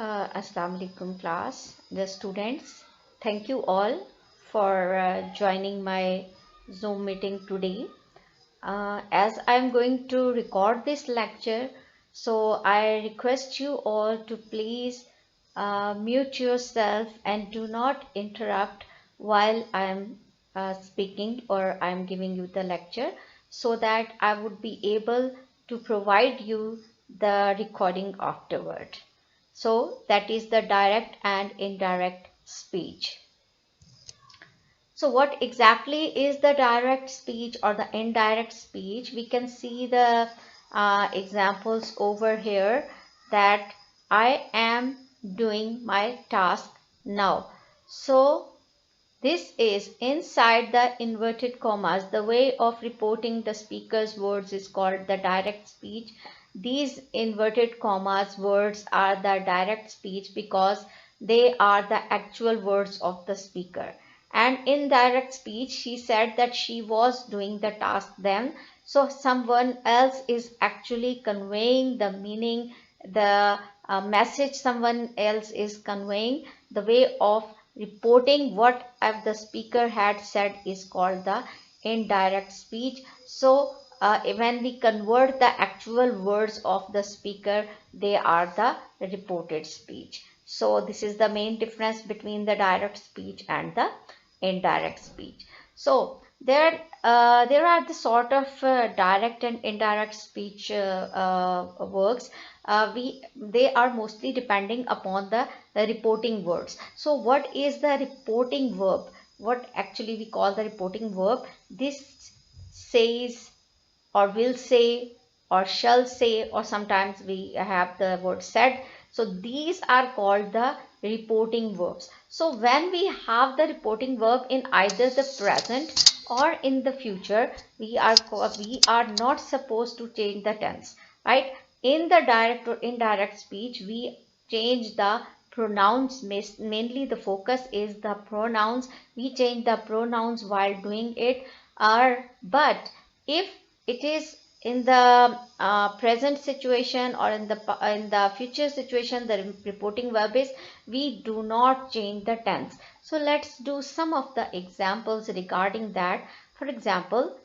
Assalamu alaikum class, the students. Thank you all for joining my Zoom meeting today. As I'm going to record this lecture, so I request you all to please mute yourself and do not interrupt while I'm speaking or I'm giving you the lecture, so that I would be able to provide you the recording afterward. So that is the direct and indirect speech. So what exactly is the direct speech or the indirect speech? We can see the examples over here, that I am doing my task now. So this is inside the inverted commas. The way of reporting the speaker's words is called the direct speech. These inverted commas words are the direct speech because they are the actual words of the speaker. And in direct speech, she said that she was doing the task then. So someone else is actually conveying the meaning, the message someone else is conveying. The way of reporting what the speaker had said is called the indirect speech. So when we convert the actual words of the speaker, they are the reported speech. So this is the main difference between the direct speech and the indirect speech. So there are the sort of direct and indirect speech works. They are mostly depending upon the reporting words. So what is the reporting verb? What actually we call the reporting verb? This says or will say or shall say, or sometimes we have the word said. So these are called the reporting verbs. So when we have the reporting verb in either the present or in the future, we are not supposed to change the tense, right? In the direct or indirect speech, we change the pronouns. Mainly the focus is the pronouns. We change the pronouns while doing it. But if it is in the present situation or in the future situation, the reporting verb is, we do not change the tense. So let's do some of the examples regarding that. For example,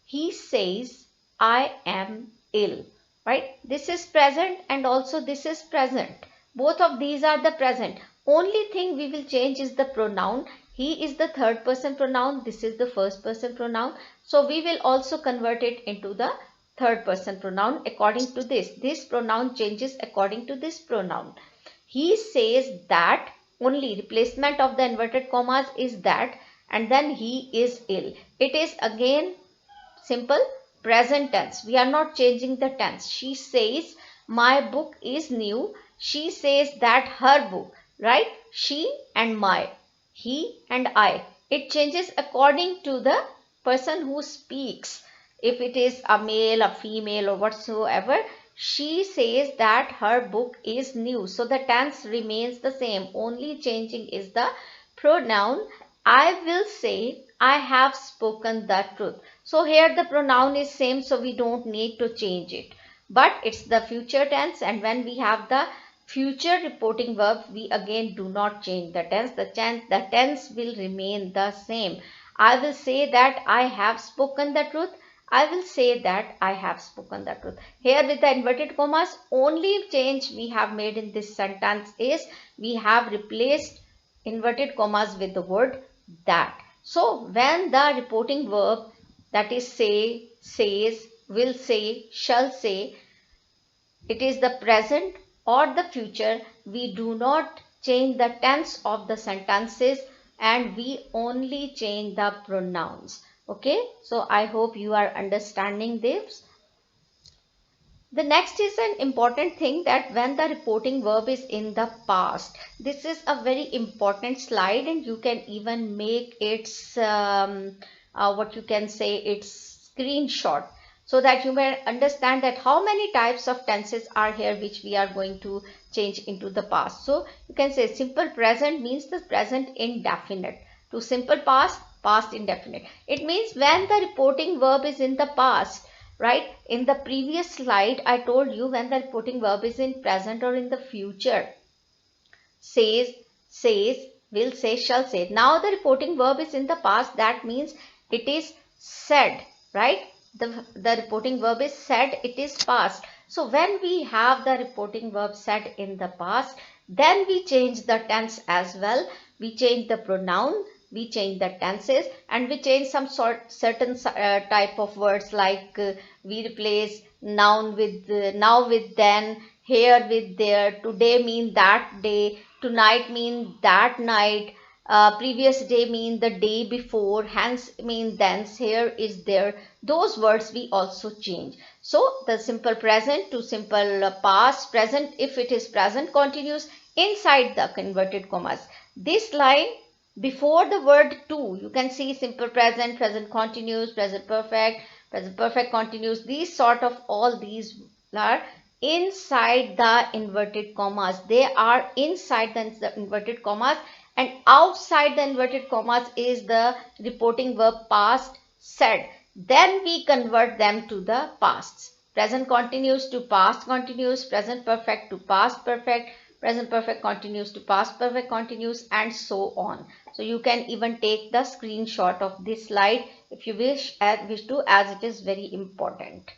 he says I am ill, right? This is present and also this is present. Both of these are the present. Only thing we will change is the pronoun. He is the third person pronoun. This is the first person pronoun. So we will also convert it into the third person pronoun according to this. This pronoun changes according to this pronoun. He says that, only replacement of the inverted commas is that, and then he is ill. It is again simple present tense. We are not changing the tense. She says my book is new. She says that her book, right? She and my, he and I. It changes according to the person who speaks. If it is a male, a female, or whatsoever, she says that her book is new. So the tense remains the same. Only changing is the pronoun. I will say I have spoken the truth. So here the pronoun is same, so we don't need to change it. But it's the future tense, and when we have the future reporting verb, we again do not change the tense. The tense will remain the same. I will say that I have spoken the truth. I will say that I have spoken the truth. Here with the inverted commas, only change we have made in this sentence is we have replaced inverted commas with the word that. So when the reporting verb, that is say, says, will say, shall say, it is the present or the future, we do not change the tense of the sentences and we only change the pronouns. Okay, so I hope you are understanding this. The next is an important thing, that when the reporting verb is in the past, this is a very important slide and you can even make its what you can say, its screenshot, so that you may understand that how many types of tenses are here which we are going to change into the past. So you can say simple present means the present indefinite, to simple past, past indefinite. It means when the reporting verb is in the past, right? In the previous slide I told you when the reporting verb is in present or in the future. says, says, will say, shall say. Now the reporting verb is in the past. That means it is said, right? The reporting verb is said, it is past. So when we have the reporting verb said in the past, then we change the tense as well. We change the pronoun, we change the tenses, and we change some certain type of words, like we replace noun with now with then, here with there, today mean that day, tonight mean that night, previous day mean the day before, hence mean thence, here is there. Those words we also change. So the simple present to simple past, present if it is present continuous inside the converted commas. This line before the word to, you can see simple present, present continuous, present perfect continuous. These sort of all these are inside the inverted commas. They are inside the inverted commas, and outside the inverted commas is the reporting verb past said. Then we convert them to the pasts. Present continuous to past continuous, present perfect to past perfect, present perfect continuous to past perfect continuous, and so on. So you can even take the screenshot of this slide if you wish to, as it is very important.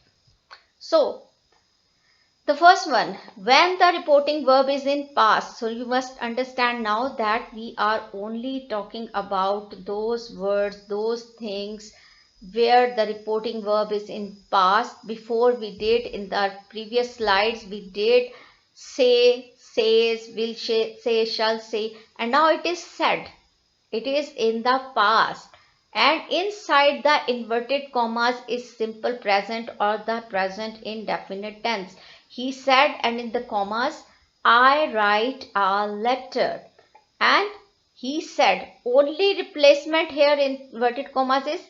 So the first one, when the reporting verb is in past. So you must understand now that we are only talking about those words, those things where the reporting verb is in past. Before we did in the previous slides, we did say, says, will say, shall say, and now it is said. It is in the past, and inside the inverted commas is simple present or the present indefinite tense. He said, and in the commas, I write a letter. And he said, only replacement here in inverted commas is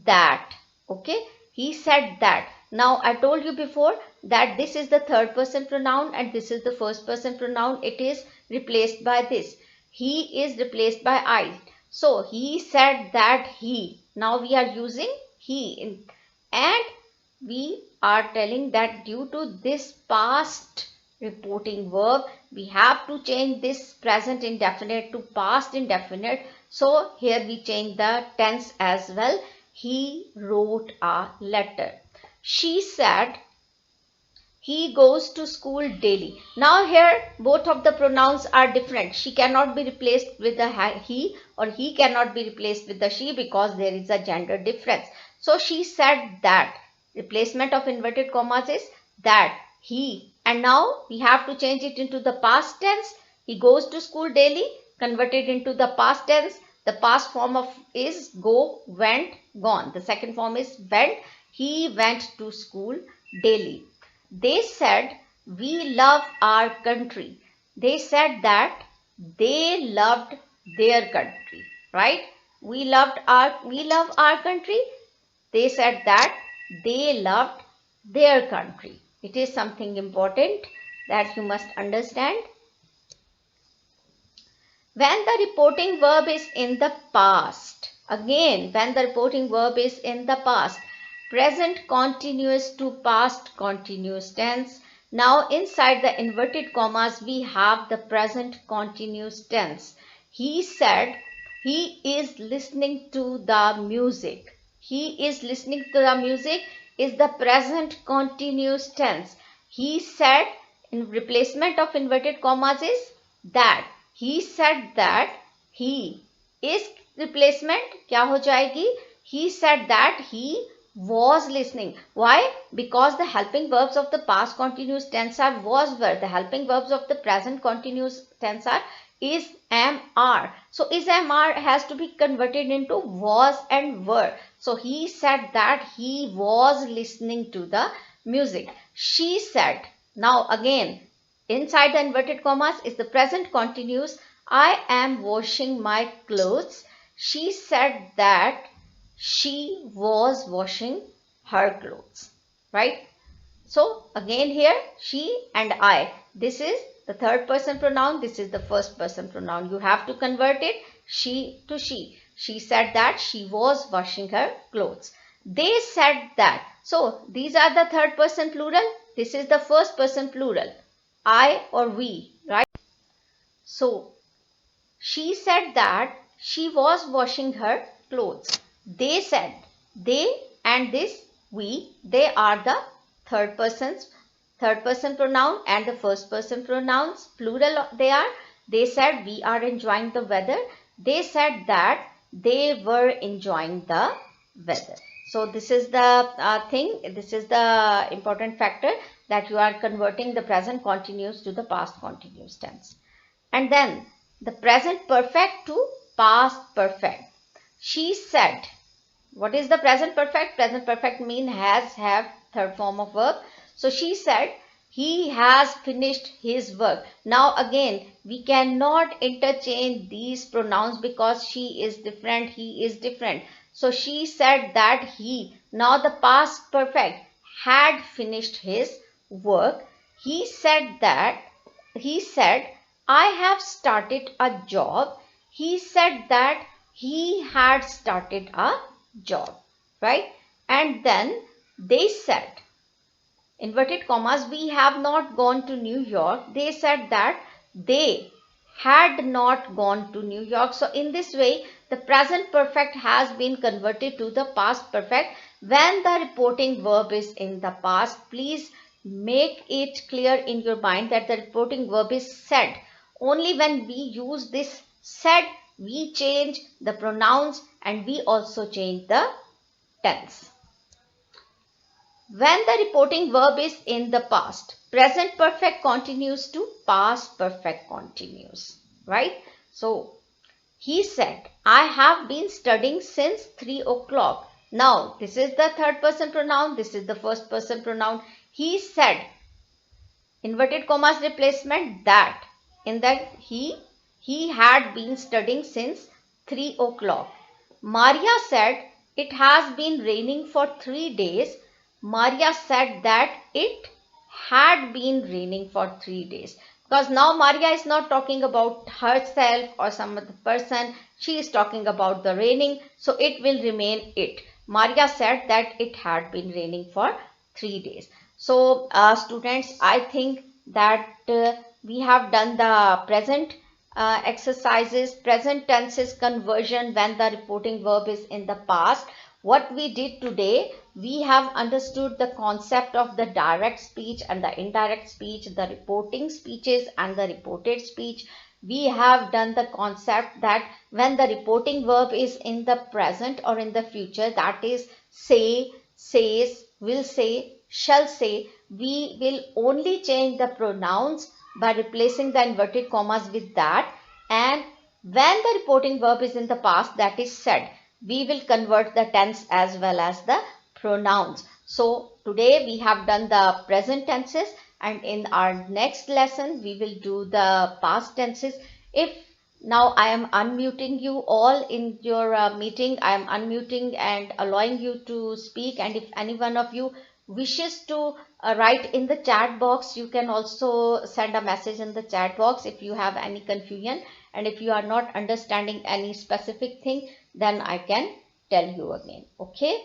that. Okay, he said that. Now I told you before that this is the third person pronoun and this is the first person pronoun. It is replaced by this. He is replaced by I. So he said that he. Now we are using he, and we are telling that due to this past reporting verb, we have to change this present indefinite to past indefinite. So here we change the tense as well. He wrote a letter. She said he goes to school daily. Now here both of the pronouns are different. She cannot be replaced with the he, or he cannot be replaced with the she, because there is a gender difference. So she said that. Replacement of inverted commas is that, he, and now we have to change it into the past tense. He goes to school daily, converted into the past tense. The past form of is go, went, gone. The second form is went. He went to school daily. They said, we love our country. They said that they loved their country, right? We love our country. They said that they loved their country. It is something important that you must understand. When the reporting verb is in the past, again, when the reporting verb is in the past, present continuous to past continuous tense. Now inside the inverted commas, we have the present continuous tense. He said he is listening to the music. He is listening to the music is the present continuous tense. He said, in replacement of inverted commas is that. He said that. He is replacement क्या हो जाएगी? He said that he was listening. Why? Because the helping verbs of the past continuous tense are was, were. The helping verbs of the present continuous tense are is, am, are. So is, am, are has to be converted into was and were. So he said that he was listening to the music. She said. Now again, inside the inverted commas is the present continuous. I am washing my clothes. She said that she was washing her clothes, right? So again here, she and I. This is the third person pronoun. This is the first person pronoun. You have to convert it she to she. She said that she was washing her clothes. They said that. So these are the third person plural. This is the first person plural. I or we, right? So she said that she was washing her clothes. They said, they and this we, they are the third person pronoun and the first person pronouns, plural they are. They said we are enjoying the weather. They said that they were enjoying the weather. So this is the this is the important factor, that you are converting the present continuous to the past continuous tense. And then the present perfect to past perfect. She said, what is the present perfect? Present perfect mean has, have, third form of verb. So she said, he has finished his work. Now again, we cannot interchange these pronouns because she is different, he is different. So she said that he, now the past perfect, had finished his work. He said that, he said, I have started a job. He said that he had started a job, right? And then they said, inverted commas, we have not gone to New York. They said that they had not gone to New York. So in this way, the present perfect has been converted to the past perfect when the reporting verb is in the past. Please make it clear in your mind that the reporting verb is said. Only when we use this said, we change the pronouns and we also change the tense. When the reporting verb is in the past, present perfect continues to past perfect continues, right? So, he said, I have been studying since 3 o'clock. Now, this is the third person pronoun, this is the first person pronoun. He said, inverted commas replacement that, in that he had been studying since 3 o'clock. Maria said, it has been raining for 3 days. Maria said that it had been raining for 3 days. Because now Maria is not talking about herself or some other person. She is talking about the raining. So it will remain it. Maria said that it had been raining for 3 days. So students, I think that we have done the present exercises, present tenses conversion when the reporting verb is in the past. What we did today, we have understood the concept of the direct speech and the indirect speech, the reporting speeches and the reported speech. We have done the concept that when the reporting verb is in the present or in the future, that is say, says, will say, shall say, we will only change the pronouns by replacing the inverted commas with that. And when the reporting verb is in the past, that is said, we will convert the tense as well as the pronouns. So today we have done the present tenses, and in our next lesson we will do the past tenses. If now I am unmuting you all in your meeting, I am unmuting and allowing you to speak, and if any one of you wishes to write in the chat box, you can also send a message in the chat box if you have any confusion, and if you are not understanding any specific thing, then I can tell you again. Okay.